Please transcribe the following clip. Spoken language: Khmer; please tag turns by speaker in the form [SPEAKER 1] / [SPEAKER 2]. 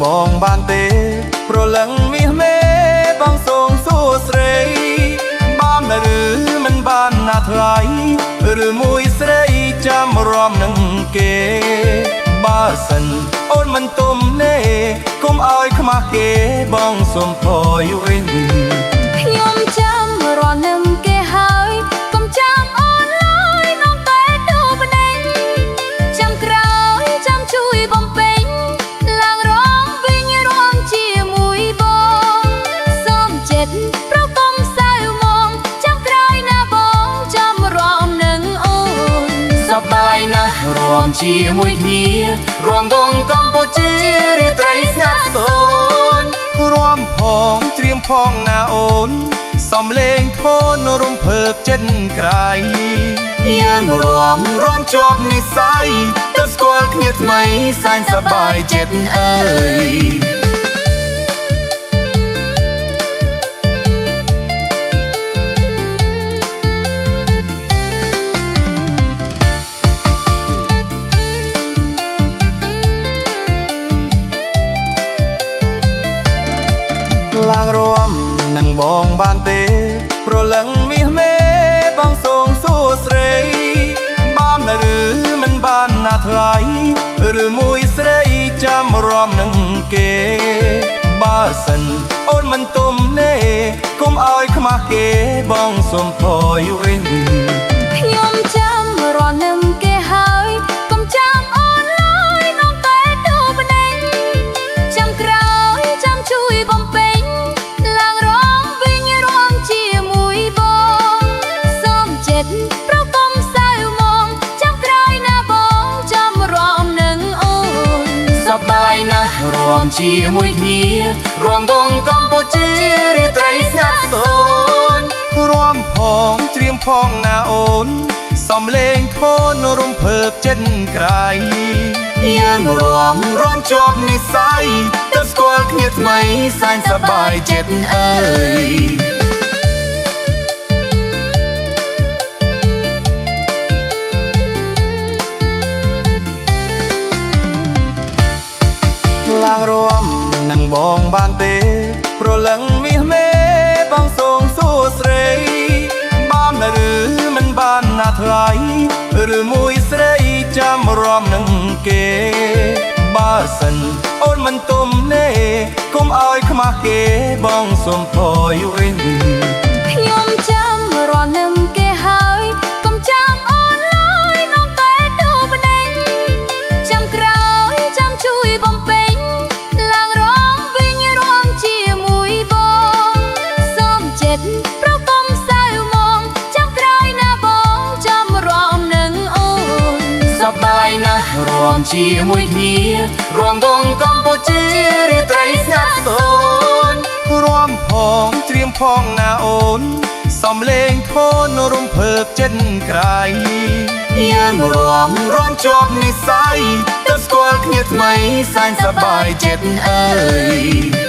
[SPEAKER 1] បងបានទេប្រលឹងមាសមេបងសូមសួស្រីបានឬមិនបានណាថ្លៃឬមួយស្រីចាំរំនឹងគេបើសិនអូនមិនទុំនេកុំឲ្យខ្មាស់គេបងសូមខយវិញ
[SPEAKER 2] ខ្ញុំចាំរំនឹងគេហើយកុំចាំអូនឡើយនំតែទូបដិញចាំក្រោយចាំជួយបំពេញឡើងរងវិញរំជាមួយបងសូមចិត្តប្រកុំសៅមកចាំក្រោយណាបងចាំរំនឹងអូន
[SPEAKER 1] សប្បាយណាស់រំជាមួយគ្នារំដងកម្ពុជារាត្រីស្ងាត់សូនរំផងត្រៀមផងណាអូនសំលេងធនរំភើបចិត្តក្រៃយើងរំជាប់និស័យទៅស្គាល់គ្នាថ្មីសែនសប្បាយចិត្តអើយឡើងរំនឹងបងបានទេប្រលឹងមាសមេបងសូមសួស្រីបានឬមិនបានណាថ្លៃឬមួយស្រីចាំរំនឹងគេបើសិនអូនមិនទុំនេកុំឲ្យខ្មាស់គេបងសូមខយវិញ
[SPEAKER 2] ខ្ញុំចាំរំនឹងគេហើយកុំចាំអូនឡើយនំតែទូបដិញចាំក្រោយចាំជួយបំពេញឡើងរងវិញរំជាមួយបងសូមចិត្តប្រកុំសៅមកចាំក្រោយណាបងចាំរំនឹងអូន
[SPEAKER 1] សប្បាយណាស់រំជាមួយគ្នារំដងកម្ពុជារាត្រីស្ងាត់សូនរំផងត្រៀមផងណាអូនសំលេងធនរំភើបចិត្តក្រៃយើងរំជាប់និស័យទៅស្គាល់គ្នាថ្មីសែនសប្បាយចិត្តអើយឡើងរំនឹងបងបានទេប្រលឹងមាសមេបងសូមសួស្រីបានឬមិនបានណាថ្លៃឬមួយស្រីចាំរំនឹងគេបើសិនអូនមិនទុំនេកុំឲ្យខ្មាស់គេបងសូមខយវិញ
[SPEAKER 2] ខ្ញុំចាំរំនឹងគេហើយកុំចាំអូនឡើយនំតែទូបដិញចាំក្រោយចាំជួយបំពេញឡើងរងវិញរំជាមួយបងសូមចិត្តប្រកុំសៅមកចាំក្រោយណាបងចាំរំនឹងអូន
[SPEAKER 1] សប្បាយណាស់រំជាមួយគ្នារំដងកម្ពុជារាត្រីស្ងាត់សូនរំផងត្រៀមផងណាអូនសំលេងធនរំភើបចិត្តក្រៃយើងរំជាប់និស័យទៅស្គាល់គ្នាថ្មីសែនសប្បាយចិត្តអើយ